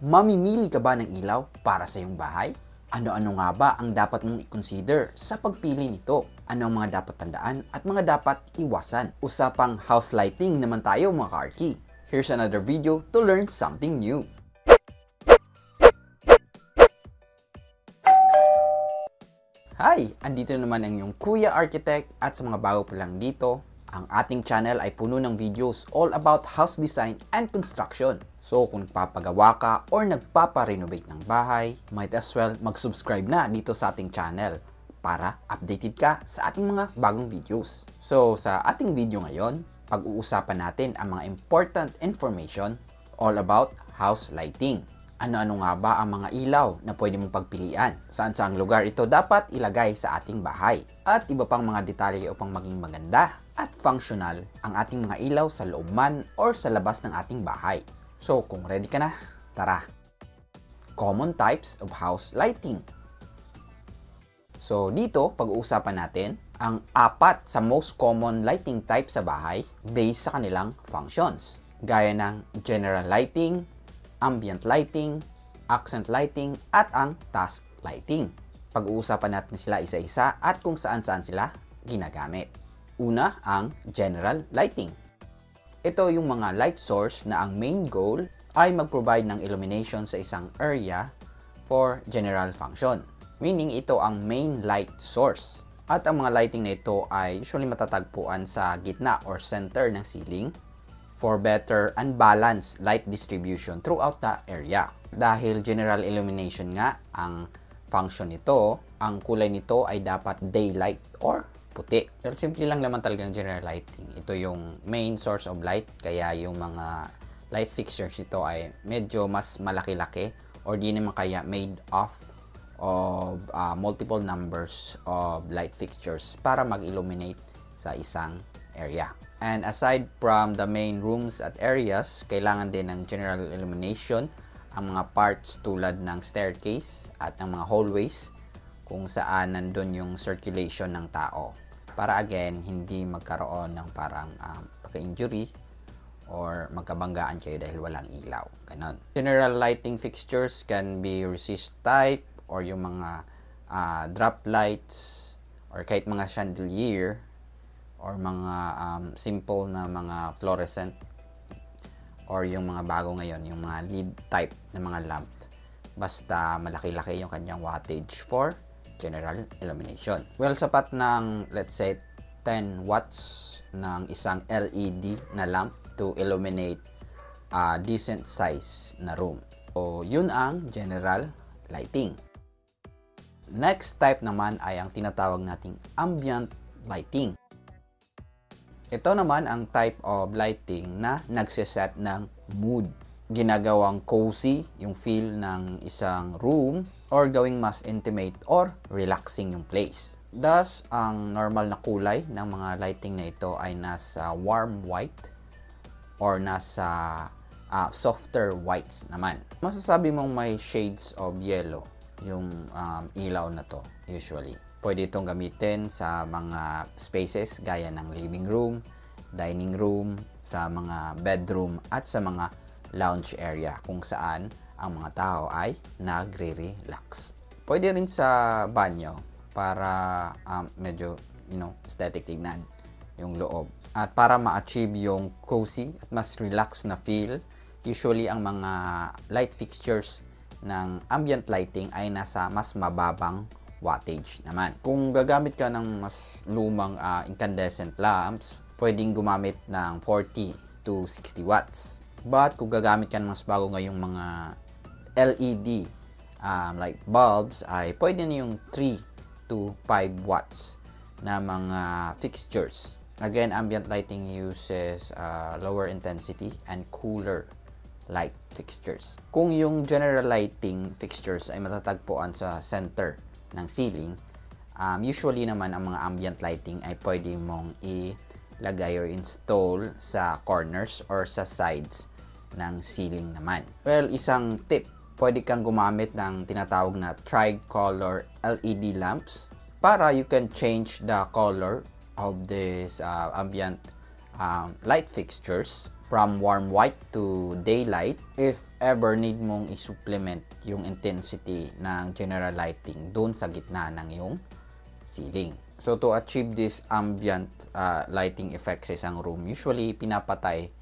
Mamimili ka ba ng ilaw para sa iyong bahay? Ano-ano nga ba ang dapat mong i-consider sa pagpili nito? Ano ang mga dapat tandaan at mga dapat iwasan? Usapang house lighting naman tayo mga ka-Arky. Here's another video to learn something new. Hi! Andito naman ang inyong Kuya Architect at sa mga bago pa lang dito, ang ating channel ay puno ng videos all about house design and construction. So kung nagpapagawa ka or nagpaparenovate ng bahay, might as well mag-subscribe na dito sa ating channel para updated ka sa ating mga bagong videos. So sa ating video ngayon, pag-uusapan natin ang mga important information all about house lighting. Ano-ano nga ba ang mga ilaw na pwede mong pagpilian? Saan-saang lugar ito dapat ilagay sa ating bahay? At iba pang mga detalye upang maging maganda at functional ang ating mga ilaw sa loob man or sa labas ng ating bahay. So kung ready ka na, tara! Common types of house lighting. So dito, pag-uusapan natin ang apat sa most common lighting type sa bahay based sa kanilang functions. Gaya ng general lighting, ambient lighting, accent lighting, at ang task lighting. Pag-uusapan natin sila isa-isa at kung saan-saan sila ginagamit. Una, ang general lighting. Ito yung mga light source na ang main goal ay mag-provide ng illumination sa isang area for general function. Meaning, ito ang main light source. At ang mga lighting na ito ay usually matatagpuan sa gitna or center ng ceiling for better and balanced light distribution throughout the area. Dahil general illumination nga ang function nito, ang kulay nito ay dapat daylight or puti. Pero simple lang naman talagang general lighting. Ito yung main source of light, kaya yung mga light fixtures ito ay medyo mas malaki-laki or di naman kaya made of multiple numbers of light fixtures para mag-illuminate sa isang area. And aside from the main rooms at areas, kailangan din ng general illumination ang mga parts tulad ng staircase at ng mga hallways kung saan nandun yung circulation ng tao. Para again, hindi magkaroon ng parang pagka-injury or magkabanggaan kayo dahil walang ilaw. Ganon. General lighting fixtures can be resist type or yung mga drop lights or kahit mga chandelier or mga simple na mga fluorescent or yung mga bago ngayon, yung mga lead type na mga lamp. Basta malaki-laki yung kanyang wattage for general illumination. Well, sapat ng, let's say, 10 watts ng isang LED na lamp to illuminate a decent size na room. So, yun ang general lighting. Next type naman ay ang tinatawag nating ambient lighting. Ito naman ang type of lighting na nagsiset ng mood. Ginagawang cozy yung feel ng isang room or gawing mas intimate or relaxing yung place. Thus, ang normal na kulay ng mga lighting na ito ay nasa warm white or nasa softer whites naman. Masasabi mong may shades of yellow yung ilaw na to usually. Pwede itong gamitin sa mga spaces gaya ng living room, dining room, sa mga bedroom at sa mga lounge area kung saan ang mga tao ay nagre-relax. Pwede rin sa banyo para medyo aesthetic tignan yung loob. At para ma-achieve yung cozy at mas relax na feel, usually ang mga light fixtures ng ambient lighting ay nasa mas mababang wattage naman. Kung gagamit ka ng mas lumang incandescent lamps, pwedeng gumamit ng 40 to 60 watts. But kung gagamit ka ng mas bago ngayong mga LED light bulbs, ay pwede na yung 3 to 5 watts na mga fixtures. Again, ambient lighting uses lower intensity and cooler light fixtures. Kung yung general lighting fixtures ay matatagpuan sa center ng ceiling, usually naman ang mga ambient lighting ay pwede mong ilagay or install sa corners or sa sides ng ceiling naman. Well, isang tip, pwede kang gumamit ng tinatawag na tricolor LED lamps para you can change the color of this ambient light fixtures from warm white to daylight if ever need mong i-supplement yung intensity ng general lighting doon sa gitna ng yung ceiling. So to achieve this ambient lighting effect sa isang room, usually pinapatay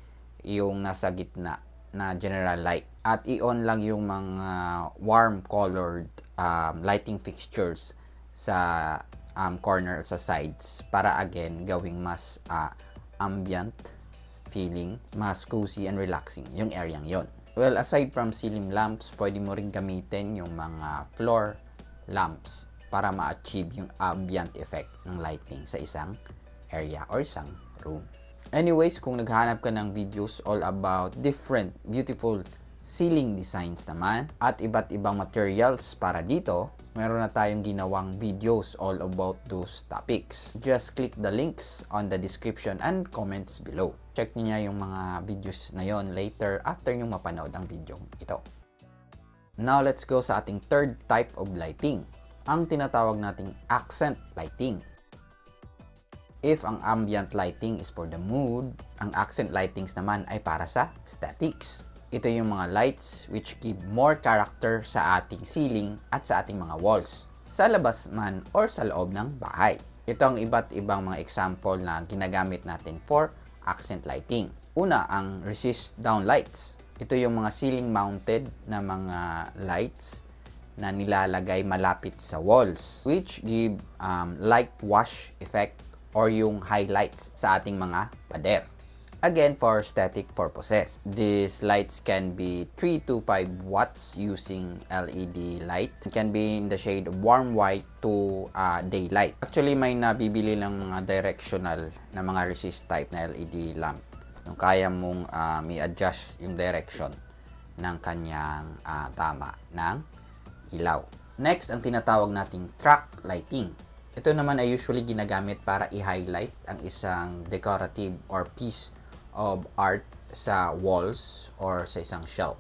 yung nasa gitna na general light at i-on lang yung mga warm colored lighting fixtures sa corner sa sides para again gawing mas ambient feeling, mas cozy and relaxing yung area yon. Well, aside from ceiling lamps, pwede mo rin gamitin yung mga floor lamps para ma-achieve yung ambient effect ng lighting sa isang area or isang room. Anyways, kung naghahanap ka ng videos all about different beautiful ceiling designs naman at iba't ibang materials para dito, meron na tayong ginawang videos all about those topics. Just click the links on the description and comments below. Check niyo yung mga videos na yon later after nyo mapanood ang video ito. Now, let's go sa ating third type of lighting, ang tinatawag nating accent lighting. If ang ambient lighting is for the mood, ang accent lightings naman ay para sa aesthetics. Ito yung mga lights which give more character sa ating ceiling at sa ating mga walls, sa labas man or sa loob ng bahay. Ito ang iba't ibang mga example na ginagamit natin for accent lighting. Una, ang resist down lights. Ito yung mga ceiling mounted na mga lights na nilalagay malapit sa walls, which give light wash effect or yung highlights sa ating mga pader. Again, for aesthetic purposes. These lights can be 3 to 5 watts using LED light. It can be in the shade of warm white to daylight. Actually, may nabibili ng mga directional na mga resist type na LED lamp. Yung kaya mong i-adjust yung direction ng kanyang tama ng ilaw. Next, ang tinatawag nating track lighting. Ito naman ay usually ginagamit para i-highlight ang isang decorative or piece of art sa walls or sa isang shelf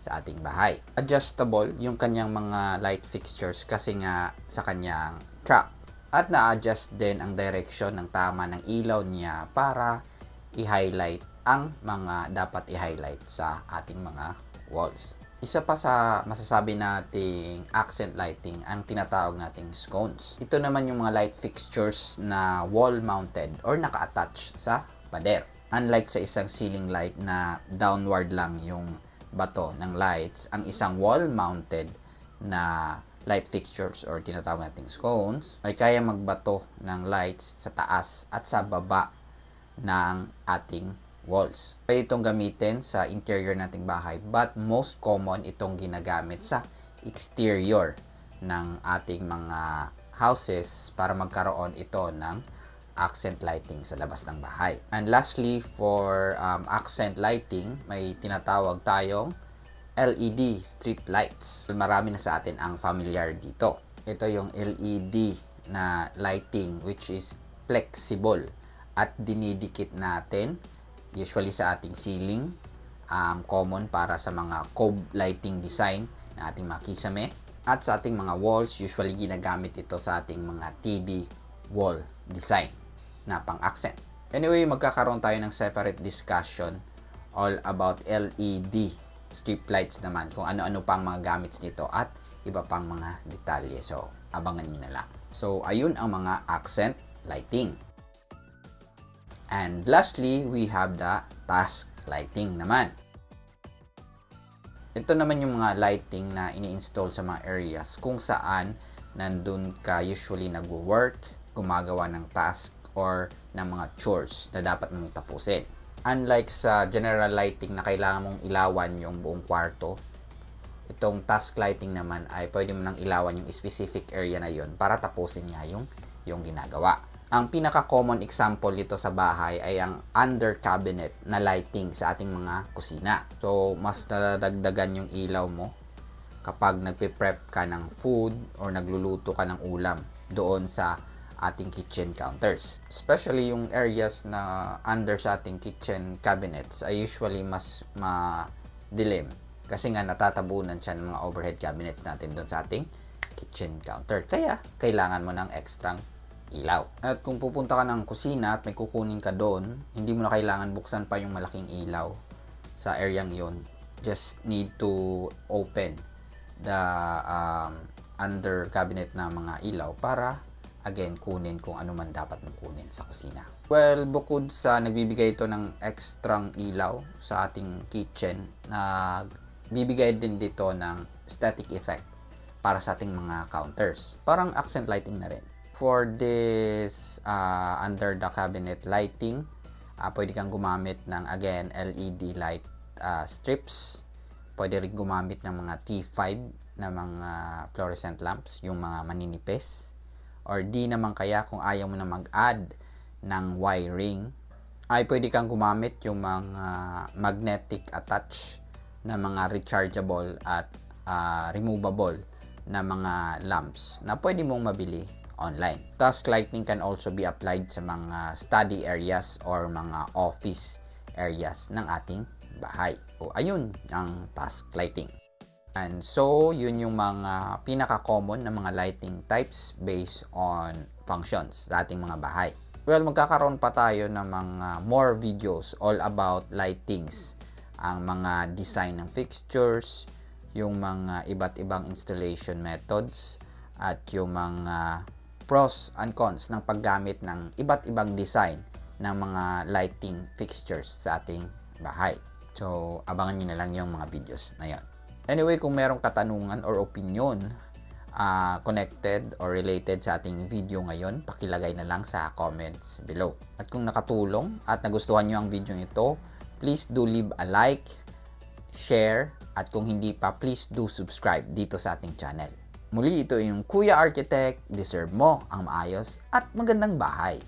sa ating bahay. Adjustable yung kanyang mga light fixtures kasi nga sa kanyang track. At na-adjust din ang direction ng tama ng ilaw niya para i-highlight ang mga dapat i-highlight sa ating mga walls. Isa pa sa masasabi nating accent lighting ang tinatawag nating scones. Ito naman yung mga light fixtures na wall-mounted or naka-attach sa pader. Unlike sa isang ceiling light na downward lang yung bato ng lights, ang isang wall-mounted na light fixtures or tinatawag nating scones ay kaya magbato ng lights sa taas at sa baba ng ating walls. Pwede itong gamitin sa interior nating bahay, but most common itong ginagamit sa exterior ng ating mga houses para magkaroon ito ng accent lighting sa labas ng bahay. And lastly, for accent lighting, may tinatawag tayong LED strip lights. Marami na sa atin ang familiar dito. Ito yung LED na lighting which is flexible at dinidikit natin usually sa ating ceiling, common para sa mga cove lighting design na ating mga kisame. At sa ating mga walls, usually ginagamit ito sa ating mga TV wall design na pang-accent. Anyway, magkakaroon tayo ng separate discussion all about LED strip lights naman, kung ano-ano pang mga gamits nito at iba pang mga detalye. So, abangan nyo na lang. So, ayun ang mga accent lighting. And lastly, we have the task lighting naman. Ito naman yung mga lighting na ini-install sa mga areas kung saan nandun ka usually nagwo-work, gumagawa ng task, or ng mga chores na dapat mong tapusin. Unlike sa general lighting na kailangan mong ilawan yung buong kwarto, itong task lighting naman ay pwede mo nang ilawan yung specific area na yon para tapusin nga yung ginagawa. Ang pinaka-common example dito sa bahay ay ang under cabinet na lighting sa ating mga kusina. So, mas nadadagdagan yung ilaw mo kapag nagpe-prep ka ng food or nagluluto ka ng ulam doon sa ating kitchen counters. Especially yung areas na under sa ating kitchen cabinets ay usually mas madilim kasi nga natatabunan siya ng mga overhead cabinets natin doon sa ating kitchen counter. Kaya, kailangan mo ng extrang ilaw. At kung pupunta ka ng kusina at may kukunin ka doon, hindi mo na kailangan buksan pa yung malaking ilaw sa areang yon. just need to open the under cabinet na mga ilaw para again kunin kung ano man dapat mong kunin sa kusina. Well, bukod sa nagbibigay ito ng ekstrang ilaw sa ating kitchen, bibigay din dito ng static effect para sa ating mga counters. Parang accent lighting na rin. For this under the cabinet lighting, pwede kang gumamit ng again LED light strips. Pwede rin gumamit ng mga T5 na mga fluorescent lamps, yung mga maninipis. Or di naman kaya kung ayaw mo na mag-add ng wiring, ay pwede kang gumamit yung mga magnetic attach na mga rechargeable at removable na mga lamps na pwede mong mabili online. Task lighting can also be applied sa mga study areas or mga office areas ng ating bahay. O ayun ang task lighting. And so, yun yung mga pinaka-common na mga lighting types based on functions sa ating mga bahay. Well, magkakaroon pa tayo ng mga more videos all about lightings. Ang mga design ng fixtures, yung mga iba't ibang installation methods, at yung mga pros and cons ng paggamit ng iba't ibang design ng mga lighting fixtures sa ating bahay. So, abangan nyo na lang yung mga videos na yun. Anyway, kung merong katanungan or opinion connected or related sa ating video ngayon, pakilagay na lang sa comments below. At kung nakatulong at nagustuhan nyo ang video ito, please do leave a like, share, at kung hindi pa, please do subscribe dito sa ating channel. Muli, ito yung Kuya Architect. Deserve mo ang maayos at magandang bahay.